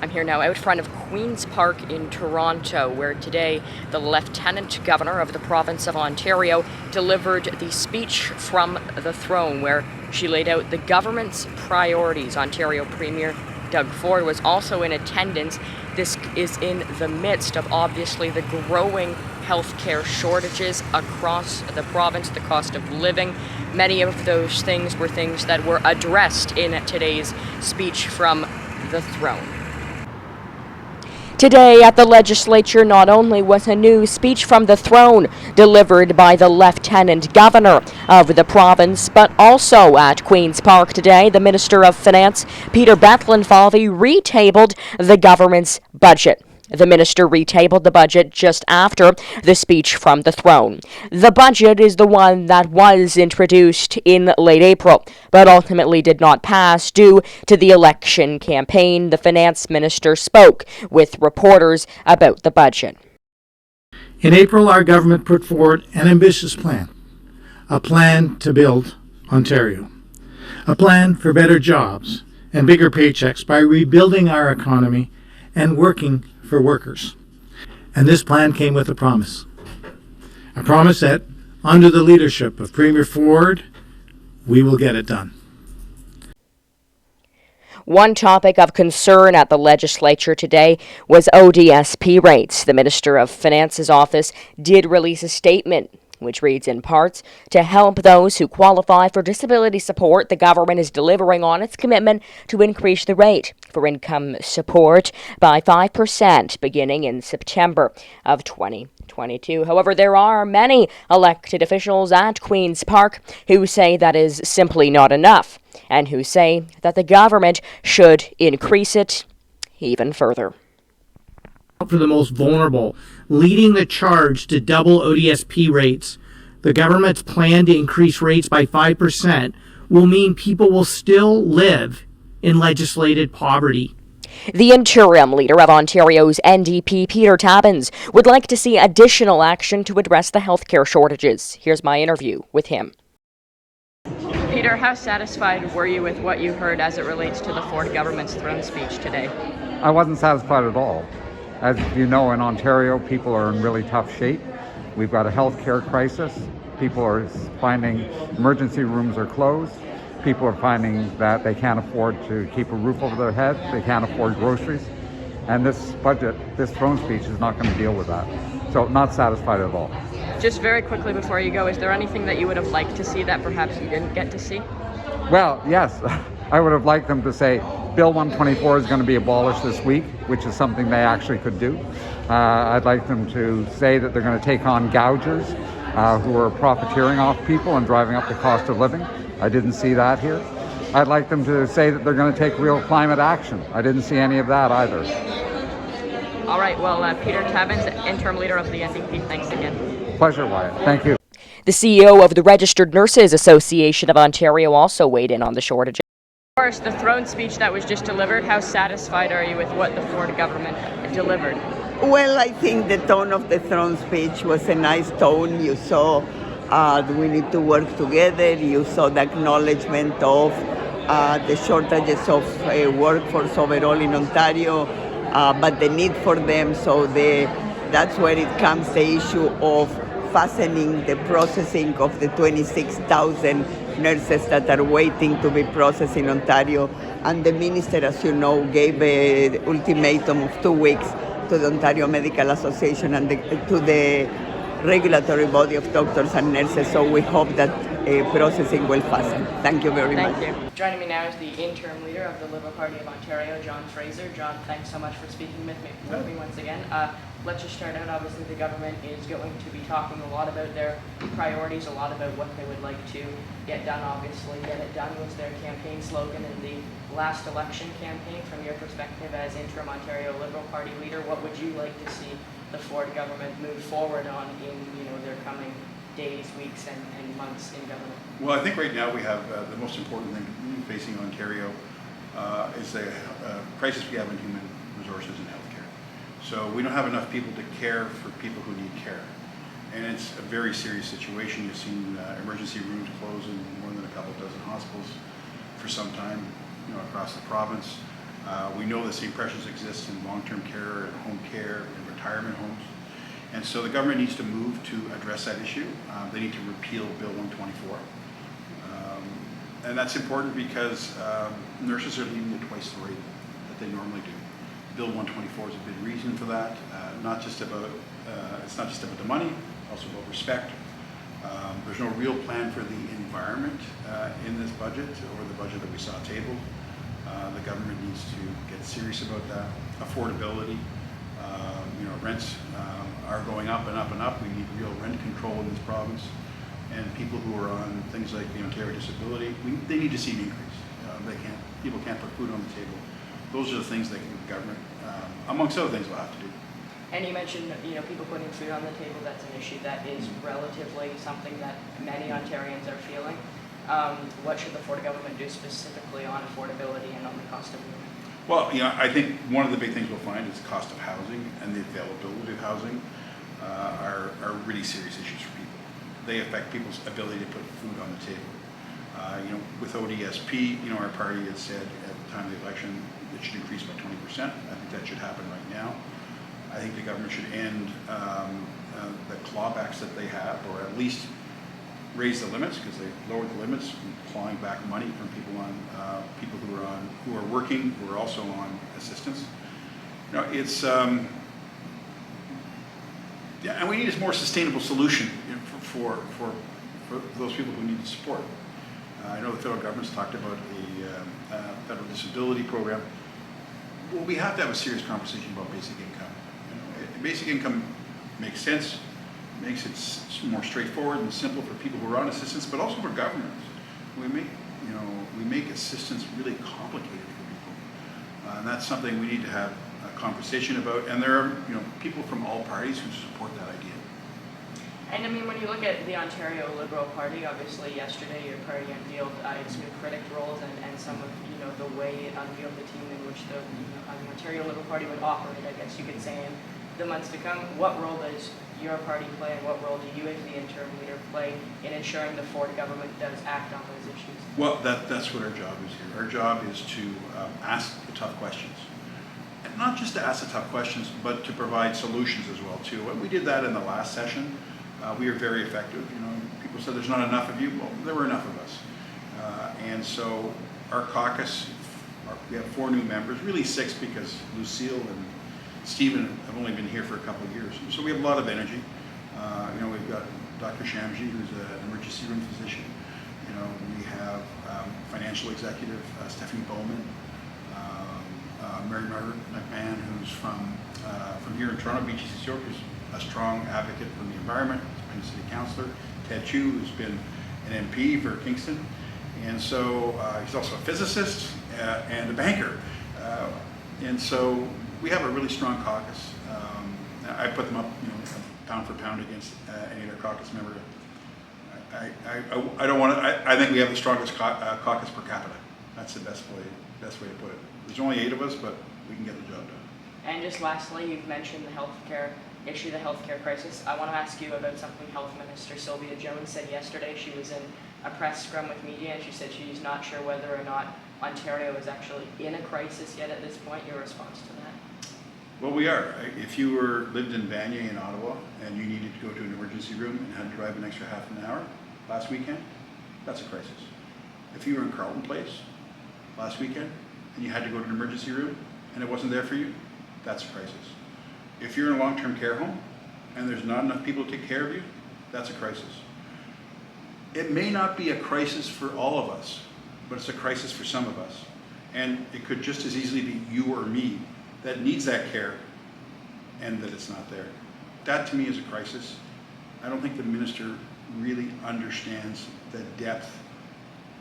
I'm here now out front of Queen's Park in Toronto, where today the Lieutenant Governor of the province of Ontario delivered the speech from the throne, where she laid out the government's priorities. Ontario Premier Doug Ford was also in attendance. This is in the midst of obviously the growing healthcare shortages across the province, the cost of living. Many of those things were things that were addressed in today's speech from the throne. Today at the legislature, not only was a new speech from the throne delivered by the Lieutenant Governor of the province, but also at Queen's Park today, the Minister of Finance, Peter Bethlenfalvy, retabled the government's budget. The minister retabled the budget just after the speech from the throne. The budget is the one that was introduced in late April, but ultimately did not pass due to the election campaign. The finance minister spoke with reporters about the budget. In April, our government put forward an ambitious plan, a plan to build Ontario, a plan for better jobs and bigger paychecks by rebuilding our economy and working for workers. And this plan came with a promise that under the leadership of Premier Ford, we will get it done. One topic of concern at the legislature today was Odsp rates. The Minister of Finance's office did release a statement which reads in parts, to help those who qualify for disability support, the government is delivering on its commitment to increase the rate for income support by 5% beginning in September of 2022. However, there are many elected officials at Queen's Park who say that is simply not enough and who say that the government should increase it even further. For the most vulnerable, leading the charge to double Odsp rates. The government's plan to increase rates by 5% will mean people will still live in legislated poverty. The interim leader of Ontario's NDP, Peter Tabuns, would like to see additional action to address the healthcare shortages. Here's my interview with him. Peter, how satisfied were you with what you heard as it relates to the Ford government's throne speech today? I wasn't satisfied at all. As you know, in Ontario, people are in really tough shape. We've got a healthcare crisis. People are finding emergency rooms are closed. People are finding that they can't afford to keep a roof over their head. They can't afford groceries. And this budget, this throne speech is not going to deal with that. So not satisfied at all. Just very quickly before you go, is there anything that you would have liked to see that perhaps you didn't get to see? Well, yes. I would have liked them to say Bill 124 is going to be abolished this week, which is something they actually could do. I'd like them to say that they're going to take on gougers who are profiteering off people and driving up the cost of living. I didn't see that here. I'd like them to say that they're going to take real climate action. I didn't see any of that either. All right, well, Peter Tabuns, interim leader of the NDP, thanks again. Pleasure, Wyatt. Thank you. The CEO of the Registered Nurses Association of Ontario also weighed in on the shortage. Of course, the throne speech that was just delivered, how satisfied are you with what the Ford government delivered? Well, I think the tone of the throne speech was a nice tone. You saw we need to work together. You saw the acknowledgement of the shortages of workforce overall in Ontario, but the need for them. So that's where it comes, the issue of fastening the processing of the 26,000 nurses that are waiting to be processed in Ontario. And the minister, as you know, gave an ultimatum of 2 weeks to the Ontario Medical Association and to the regulatory body of doctors and nurses. So we hope that processing will fasten. Thank you very much. Thank you. Joining me now is the interim leader of the Liberal Party of Ontario, John Fraser. John, thanks so much for speaking with me once again. Let's just start out. Obviously, the government is going to be talking a lot about their priorities, a lot about what they would like to get done. Obviously, get it done was their campaign slogan in the last election campaign. From your perspective as interim Ontario Liberal Party leader, what would you like to see the Ford government move forward on in their coming days, weeks, and months in government? Well, I think right now we have the most important thing facing Ontario is the crisis we have in human resources and healthcare. So we don't have enough people to care for people who need care. And it's a very serious situation. You've seen emergency rooms close in more than a couple dozen hospitals for some time across the province. We know the same pressures exist in long-term care and home care and retirement homes. And so the government needs to move to address that issue. They need to repeal Bill 124. And that's important because nurses are leaving at twice the rate that they normally do. Bill 124 is a big reason for that. It's not just about the money, it's also about respect. There's no real plan for the environment in this budget or the budget that we saw tabled. The government needs to get serious about that. Affordability, rents are going up and up and up. We need real rent control in this province. And people who are on things like the Ontario disability, they need to see an increase. People can't put food on the table. Those are the things that the government, amongst other things, will have to do. And you mentioned, people putting food on the table. That's an issue that is relatively something that many Ontarians are feeling. What should the Ford government do specifically on affordability and on the cost of living? Well, I think one of the big things we'll find is the cost of housing and the availability of housing are really serious issues for people. They affect people's ability to put food on the table. With ODSP, our party had said at the time of the election it should increase by 20%. I think that should happen right now. I think the government should end the clawbacks that they have, or at least raise the limits, because they lowered the limits, clawing back money from people who are working, who are also on assistance. It's and we need a more sustainable solution for those people who need the support. I know the federal government's talked about a federal disability program. Well, we have to have a serious conversation about basic income. Basic income makes sense, makes it more straightforward and simple for people who are on assistance, but also for governments. We make assistance really complicated for people, and that's something we need to have a conversation about. And there are people from all parties who support that idea. And when you look at the Ontario Liberal Party, obviously yesterday your party unveiled its new critic roles and some of the way it unveiled the team in which the Ontario Liberal Party would operate, I guess you could say, in the months to come. What role does your party play, and what role do you as the interim leader play in ensuring the Ford government does act on those issues? Well, that's what our job is here. Our job is to ask the tough questions. And not just to ask the tough questions, but to provide solutions as well, too. And we did that in the last session. We were very effective. People said there's not enough of you. Well, there were enough of us. And so our caucus, we have 4 new members, really 6 because Lucille and Stephen have only been here for a couple of years. So we have a lot of energy. We've got Dr. Shamji, who's an emergency room physician. We have financial executive Stephanie Bowman, Mary Margaret McMahon, who's from here in Toronto, BGC York, who's a strong advocate for the environment. He's been a city councillor. Ted Chu, who's been an MP for Kingston. And so he's also a physicist and a banker. And so we have a really strong caucus. I put them up, pound for pound against any other caucus member. I don't want to. I think we have the strongest caucus per capita. That's the best way to put it. There's only 8 of us, but we can get the job done. And just lastly, you've mentioned the healthcare issue, the healthcare crisis. I want to ask you about something Health Minister Sylvia Jones said yesterday. She was in a press scrum with media, and she said she's not sure whether or not Ontario is actually in a crisis yet at this point. Your response to that? Well, we are. If you lived in Vanier in Ottawa and you needed to go to an emergency room and had to drive an extra half an hour last weekend, that's a crisis. If you were in Carleton Place last weekend and you had to go to an emergency room and it wasn't there for you, that's a crisis. If you're in a long-term care home and there's not enough people to take care of you, that's a crisis. It may not be a crisis for all of us, but it's a crisis for some of us. And it could just as easily be you or me that needs that care and that it's not there. That to me is a crisis. I don't think the minister really understands the depth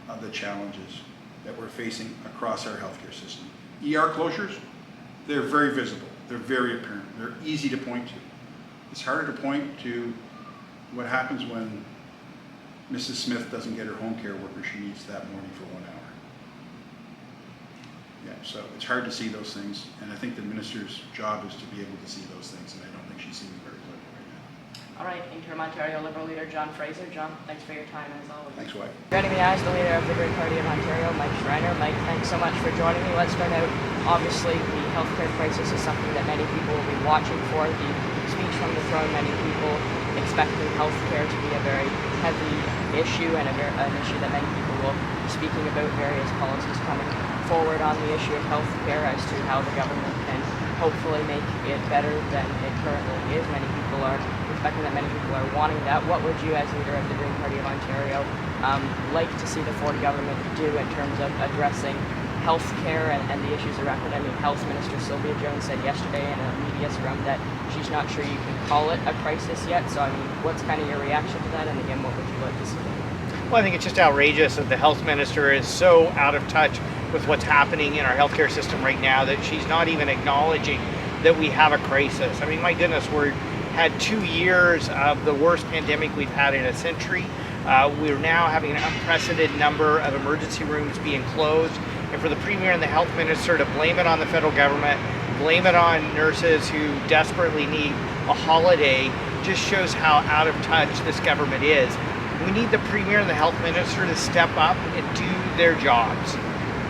of the challenges that we're facing across our healthcare system. ER closures, they're very visible. They're very apparent. They're easy to point to. It's harder to point to what happens when Mrs. Smith doesn't get her home care worker she needs that morning for 1 hour. Yeah, so it's hard to see those things, and I think the minister's job is to be able to see those things, and I don't think she's seeing them very clearly right now. All right, Interim Ontario Liberal leader John Fraser. John, thanks for your time as always. Thanks, White. Joining me now is the leader of the Green Party of Ontario, Mike Schreiner. Mike, thanks so much for joining me. Let's start out. Obviously, the healthcare crisis is something that many people will be watching for. The speech from the throne, many people expecting healthcare to be a very heavy issue and an issue that many people will be speaking about various policies coming forward on the issue of healthcare as to how the government can hopefully make it better than it currently is. Many people are expecting that, many people are wanting that. What would you, as leader of the Green Party of Ontario, like to see the Ford government do in terms of addressing healthcare and the issues around it? I mean, Health Minister Sylvia Jones said yesterday in a media scrum that she's not sure you can call it a crisis yet. So, I mean, what's kind of your reaction to that? And again, what would you like to see? Well, I think it's just outrageous that the health minister is so out of touch with what's happening in our healthcare system right now that she's not even acknowledging that we have a crisis. I mean, my goodness, we've had 2 years of the worst pandemic we've had in a century. We're now having an unprecedented number of emergency rooms being closed. And for the Premier and the Health Minister to blame it on the federal government, blame it on nurses who desperately need a holiday, just shows how out of touch this government is. We need the Premier and the Health Minister to step up and do their jobs.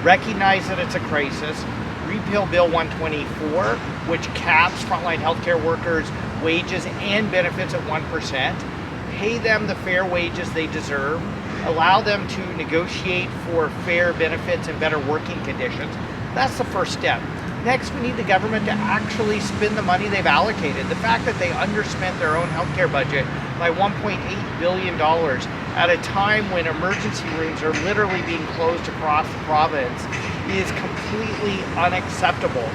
Recognize that it's a crisis. Repeal Bill 124, which caps frontline healthcare workers' wages and benefits at 1%. Pay them the fair wages they deserve. Allow them to negotiate for fair benefits and better working conditions. That's the first step. Next, we need the government to actually spend the money they've allocated. The fact that they underspent their own healthcare budget by $1.8 billion at a time when emergency rooms are literally being closed across the province is completely unacceptable.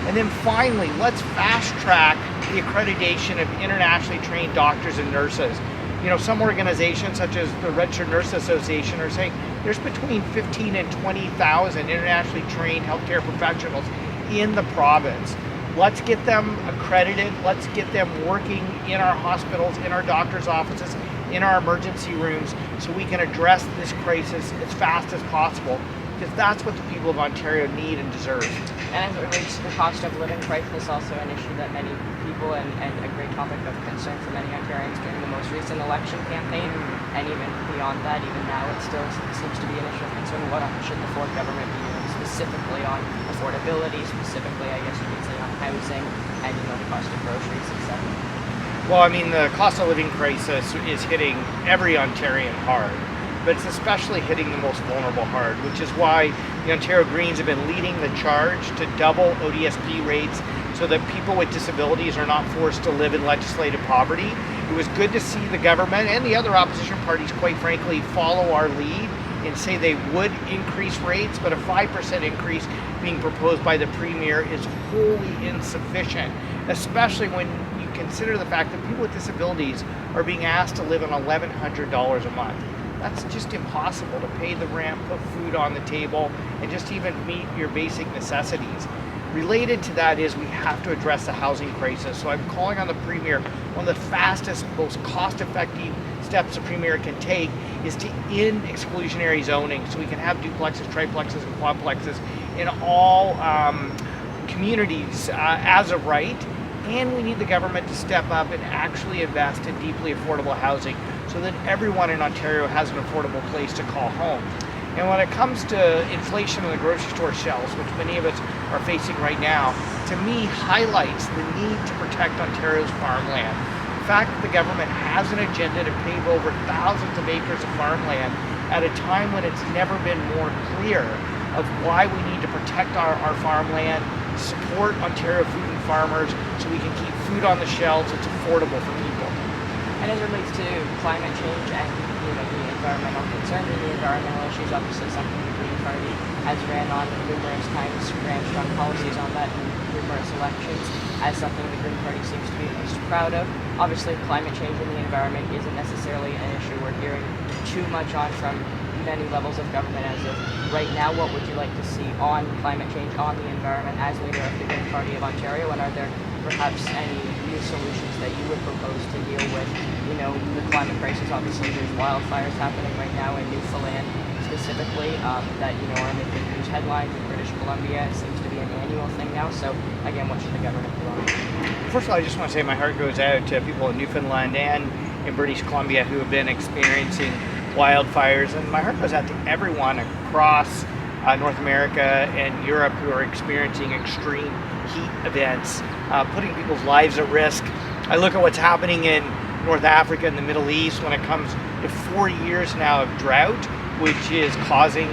And then finally, let's fast track the accreditation of internationally trained doctors and nurses. You know, some organizations such as the Registered Nurse Association are saying there's between 15 and 20,000 internationally trained healthcare professionals in the province. Let's get them accredited. Let's get them working in our hospitals, in our doctors' offices, in our emergency rooms, so we can address this crisis as fast as possible, because that's what the people of Ontario need and deserve. And as it relates to the cost of living crisis, also an issue that many people and a great topic of concern for many Ontarians during the most recent election campaign, and even beyond that, even now, it still seems to be an issue of concern. What should the Ford government be doing specifically on affordability, specifically, I guess you could say, on housing, and the cost of groceries, etc.? Well, I mean, the cost of living crisis is hitting every Ontarian hard, but it's especially hitting the most vulnerable hard, which is why the Ontario Greens have been leading the charge to double Odsp rates so that people with disabilities are not forced to live in legislative poverty. It was good to see the government and the other opposition parties, quite frankly, follow our lead and say they would increase rates, but a 5% increase being proposed by the Premier is wholly insufficient, especially when you consider the fact that people with disabilities are being asked to live on $1,100 a month. That's just impossible to pay the rent, put food on the table, and just even meet your basic necessities. Related to that is we have to address the housing crisis. So I'm calling on the Premier, one of the fastest, most cost-effective steps the Premier can take is to end exclusionary zoning so we can have duplexes, triplexes, and quadplexes in all communities as of right. And we need the government to step up and actually invest in deeply affordable housing so that everyone in Ontario has an affordable place to call home. And when it comes to inflation on the grocery store shelves, which many of us are facing right now, to me highlights the need to protect Ontario's farmland. The fact that the government has an agenda to pave over thousands of acres of farmland at a time when it's never been more clear of why we need to protect our farmland, support Ontario food and farmers so we can keep food on the shelves that's affordable for people. And as it relates to climate change and the environmental concerns and the environmental issues, obviously something the Green Party has ran on numerous times, ran strong policies on that in numerous elections, as something the Green Party seems to be most proud of. Obviously, climate change and the environment isn't necessarily an issue we're hearing too much on from many levels of government as of right now. What would you like to see on climate change, on the environment, as leader of the Green Party of Ontario? And are there perhaps any new solutions that you would propose to deal with, the climate crisis? Obviously, there's wildfires happening right now in Newfoundland specifically that, are making news headlines in British Columbia. It seems to be an annual thing now. So again, what should the government do on it? First of all, I just want to say my heart goes out to people in Newfoundland and in British Columbia who have been experiencing wildfires, and my heart goes out to everyone across North America and Europe who are experiencing extreme heat events, putting people's lives at risk. I look at what's happening in North Africa and the Middle East when it comes to 4 years now of drought, which is causing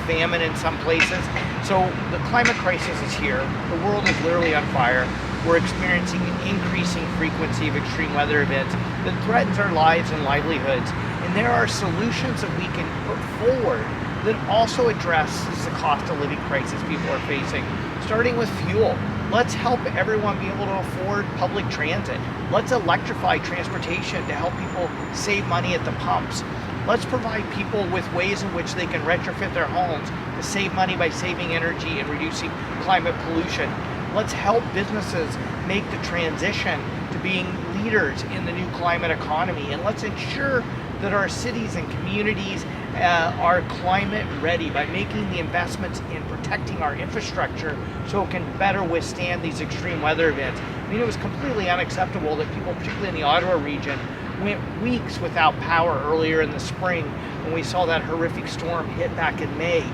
famine in some places. So the climate crisis is here. The world is literally on fire. We're experiencing an increasing frequency of extreme weather events that threatens our lives and livelihoods. And there are solutions that we can put forward that also addresses the cost of living crisis people are facing, starting with fuel. Let's help everyone be able to afford public transit. Let's electrify transportation to help people save money at the pumps. Let's provide people with ways in which they can retrofit their homes to save money by saving energy and reducing climate pollution. Let's help businesses make the transition to being leaders in the new climate economy. And let's ensure that our cities and communities are climate ready by making the investments in protecting our infrastructure so it can better withstand these extreme weather events. I mean, it was completely unacceptable that people, particularly in the Ottawa region, went weeks without power earlier in the spring when we saw that horrific storm hit back in May.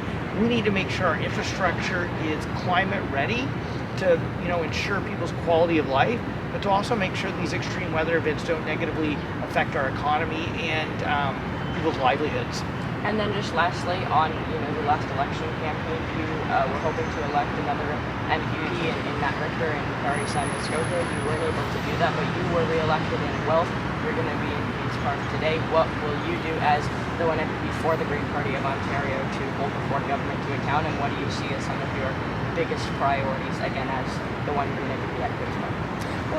We need to make sure our infrastructure is climate ready to, ensure people's quality of life, but to also make sure these extreme weather events don't negatively affect our economy and people's livelihoods. And then just lastly, on the last election campaign, you were hoping to elect another MPP in Matt Richter in Party San Muskoka. You weren't able to do that, but you were re-elected in Guelph. You're going to be in Queen's Park today. What will you do as the one MPP for the Green Party of Ontario to hold the Ford government to account, and what do you see as some of your biggest priorities, again, as the one Green MPP at Queen's Park?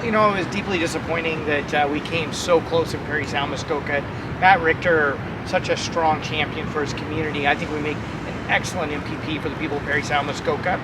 Well, it was deeply disappointing that we came so close in Parry Sound Muskoka. Matt Richter, such a strong champion for his community. I think we make an excellent MPP for the people of Parry Sound Muskoka.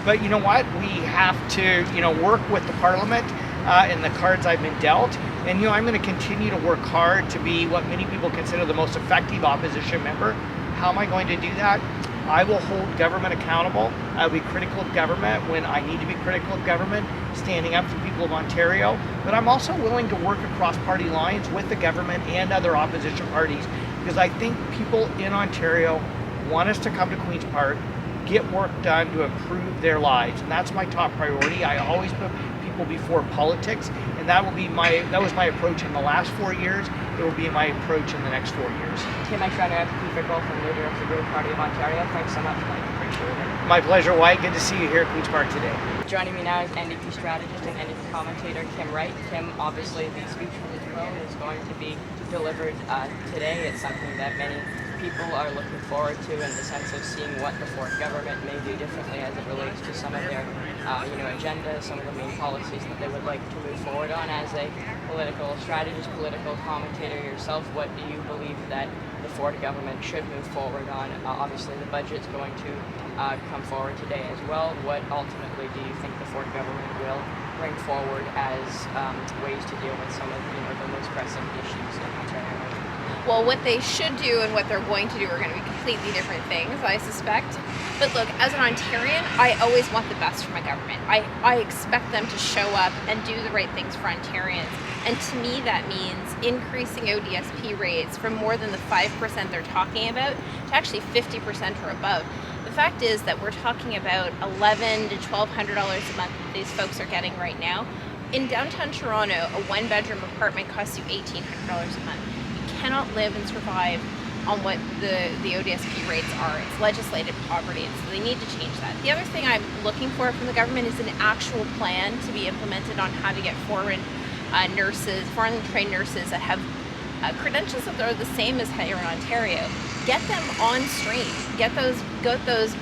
But you know what? We have to, work with the Parliament and the cards I've been dealt. And, I'm going to continue to work hard to be what many people consider the most effective opposition member. How am I going to do that? I will hold government accountable. I will be critical of government when I need to be critical of government, standing up for the people of Ontario. But I'm also willing to work across party lines with the government and other opposition parties, because I think people in Ontario want us to come to Queen's Park, get work done to improve their lives. And that's my top priority. I always put people before politics, and that was my approach in the last 4 years. It will be my approach in the next 4 years. Kim Schreiner, MPP for Guelph and leader of the Green Party of Ontario. Thanks so much, Mike. Appreciate it. My pleasure, Wyatt. Good to see you here at Queen's Park today. Joining me now is NDP strategist and NDP commentator Kim Wright. Kim, obviously the speech from the throne is going to be delivered today. It's something that many people are looking forward to in the sense of seeing what the Ford government may do differently as it relates to some of their agenda, some of the main policies that they would like to move forward on. As a political strategist, political commentator yourself, what do you believe that the Ford government should move forward on? Obviously the budget's going to come forward today as well. What ultimately do you think the Ford government will bring forward as ways to deal with some of the most pressing issues in Ontario? Well, what they should do and what they're going to do are going to be completely different things, I suspect. But look, as an Ontarian, I always want the best for my government. I expect them to show up and do the right things for Ontarians. And to me, that means increasing ODSP rates from more than the 5% they're talking about to actually 50% or above. The fact is that we're talking about $1,100 to $1,200 a month that these folks are getting right now. In downtown Toronto, a one-bedroom apartment costs you $1,800 a month. Cannot live and survive on what the ODSP rates are. It's legislated poverty, and so they need to change that. The other thing I'm looking for from the government is an actual plan to be implemented on how to get foreign trained nurses that have credentials that are the same as here in Ontario. Get them on stream. Get those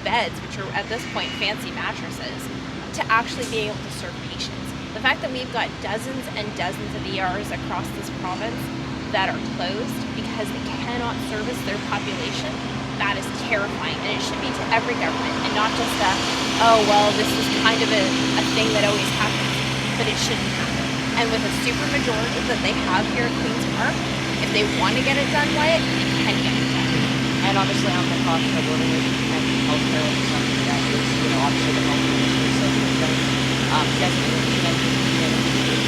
beds, which are at this point fancy mattresses, to actually be able to serve patients. The fact that we've got dozens and dozens of ERs across this province that are closed because they cannot service their population, that is terrifying. And it should be to every government, and not just this is kind of a thing that always happens, but it shouldn't happen. And with a super majority that they have here at Queen's Park, if they want to get it done, Wyatt, they can get it done. And obviously on the cost of living, you mentioned healthcare, which is something that is, obviously the health ministry says She mentioned in a meeting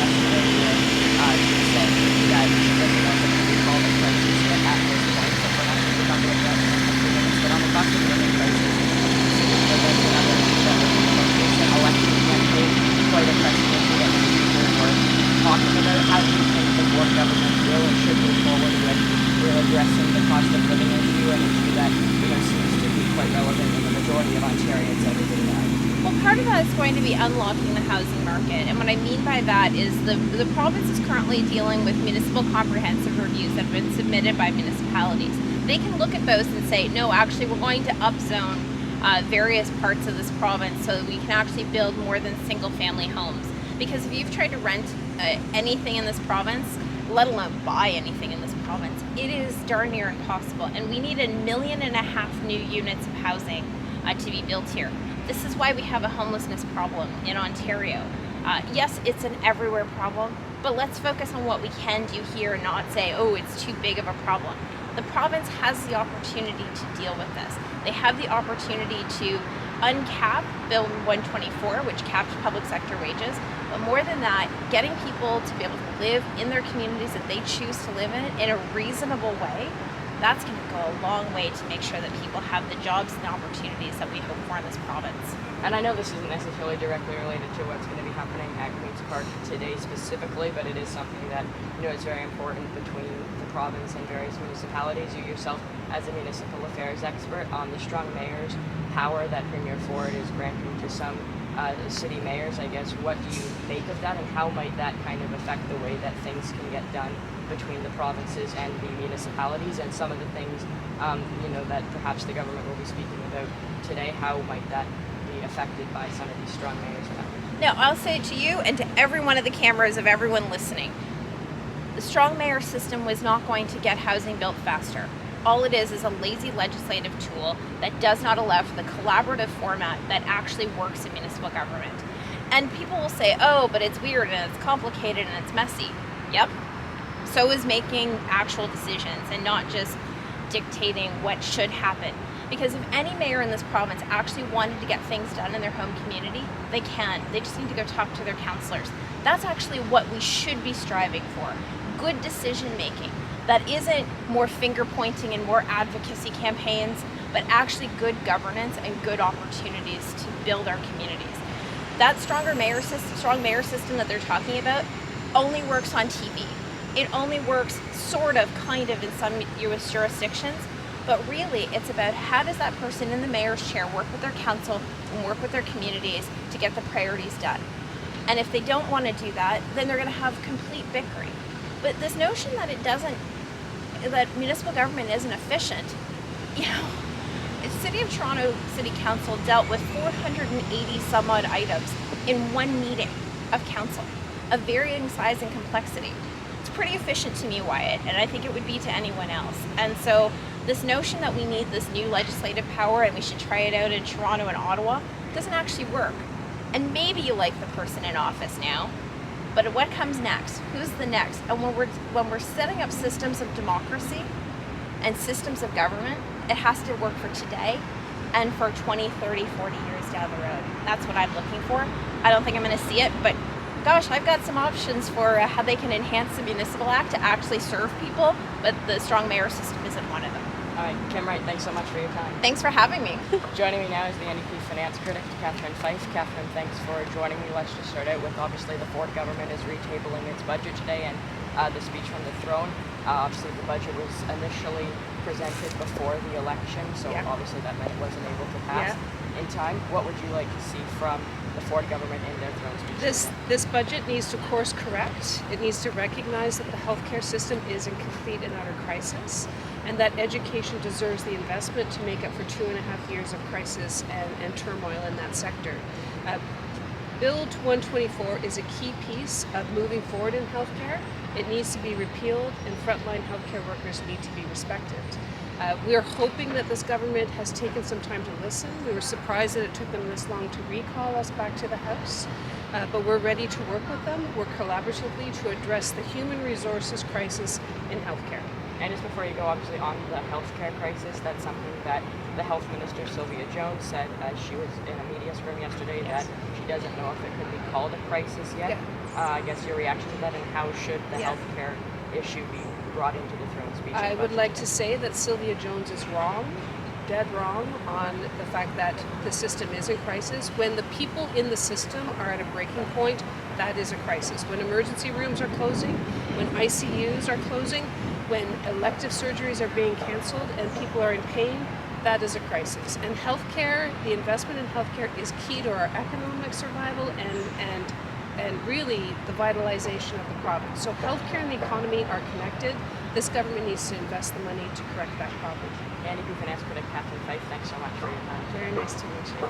yesterday where she said that she doesn't know if it's going to be called a crisis yet at this point, so perhaps we're not going to address it in a few minutes, but on the cost of living crisis, there was another election campaign, quite a precedent that people were talking about. How do you think the Ford government will and should move forward with addressing the cost of living issue, an issue that seems to be quite relevant in the majority of Ontarians' everyday lives? Well, part of that is going to be unlocking the housing market. And what I mean by that is the province is currently dealing with municipal comprehensive reviews that have been submitted by municipalities. They can look at those and say, no, actually, we're going to upzone various parts of this province so that we can actually build more than single-family homes. Because if you've tried to rent anything in this province, let alone buy anything in this province, it is darn near impossible. And we need 1.5 million new units of housing to be built here. This is why we have a homelessness problem in Ontario. Yes, it's an everywhere problem, but let's focus on what we can do here and not say, oh, it's too big of a problem. The province has the opportunity to deal with this. They have the opportunity to uncap Bill 124, which caps public sector wages, but more than that, getting people to be able to live in their communities that they choose to live in a reasonable way. That's going to go a long way to make sure that people have the jobs and opportunities that we hope for in this province. And I know this isn't necessarily directly related to what's going to be happening at Queen's Park today specifically, but it is something that is very important between the province and various municipalities. You yourself, as a municipal affairs expert, on the strong mayor's power that Premier Ford is granting to some city mayors, I guess, what do you make of that, and how might that kind of affect the way that things can get done between the provinces and the municipalities, and some of the things that perhaps the government will be speaking about today? How might that be affected by some of these strong mayors' powers? Now, I'll say it to you and to every one of the cameras of everyone listening. The strong mayor system was not going to get housing built faster. All it is a lazy legislative tool that does not allow for the collaborative format that actually works in municipal government. And people will say, oh, but it's weird and it's complicated and it's messy. Yep. So is making actual decisions and not just dictating what should happen. Because if any mayor in this province actually wanted to get things done in their home community, they can. They just need to go talk to their councillors. That's actually what we should be striving for. Good decision making. That isn't more finger pointing and more advocacy campaigns, but actually good governance and good opportunities to build our communities. That strong mayor system that they're talking about only works on TV. It only works sort of, kind of in some U.S. jurisdictions, but really it's about how does that person in the mayor's chair work with their council and work with their communities to get the priorities done. And if they don't want to do that, then they're going to have complete bickering. But this notion that that municipal government isn't efficient, the City of Toronto City Council dealt with 480 some odd items in one meeting of council, of varying size and complexity. It's pretty efficient to me, Wyatt, and I think it would be to anyone else. And so this notion that we need this new legislative power and we should try it out in Toronto and Ottawa doesn't actually work. And maybe you like the person in office now, but what comes next? Who's the next? And when we're setting up systems of democracy and systems of government, it has to work for today and for 20, 30, 40 years down the road. That's what I'm looking for. I don't think I'm going to see it, but gosh, I've got some options for how they can enhance the Municipal Act to actually serve people, but the strong mayor system isn't one of them. All right, Kim Wright, thanks so much for your time. Thanks for having me. Joining me now is the NDP finance critic, Catherine Fife. Catherine, thanks for joining me. Let's just start out with, obviously, the Ford government is retabling its budget today, and the speech from the throne. Obviously, the budget was initially presented before the election, so obviously that meant it wasn't able to pass in time. What would you like to see from the Ford government in their throne speech? This budget needs to course correct. It needs to recognize that the healthcare system is in complete and utter crisis, and that education deserves the investment to make up for 2.5 years of crisis and turmoil in that sector. Bill 124 is a key piece of moving forward in healthcare. It needs to be repealed, and frontline healthcare workers need to be respected. We are hoping that this government has taken some time to listen. We were surprised that it took them this long to recall us back to the House, but we're ready to work with them, work collaboratively to address the human resources crisis in healthcare. And just before you go, obviously, on the healthcare crisis, that's something that the Health Minister, Sylvia Jones, said as she was in a media scrum yesterday, that she doesn't know if it could be called a crisis yet. I guess your reaction to that, and how should the healthcare issue be brought into the throne speech? I would like to say that Sylvia Jones is wrong, dead wrong, on the fact that the system is in crisis. When the people in the system are at a breaking point, that is a crisis. When emergency rooms are closing, when ICUs are closing, when elective surgeries are being canceled and people are in pain, that is a crisis. And healthcare, the investment in healthcare is key to our economic survival and really the vitalization of the province. So healthcare and the economy are connected. This government needs to invest the money to correct that problem. Andy Group Finance Critic Catherine Fife, thanks so much for your time. Very nice to meet you.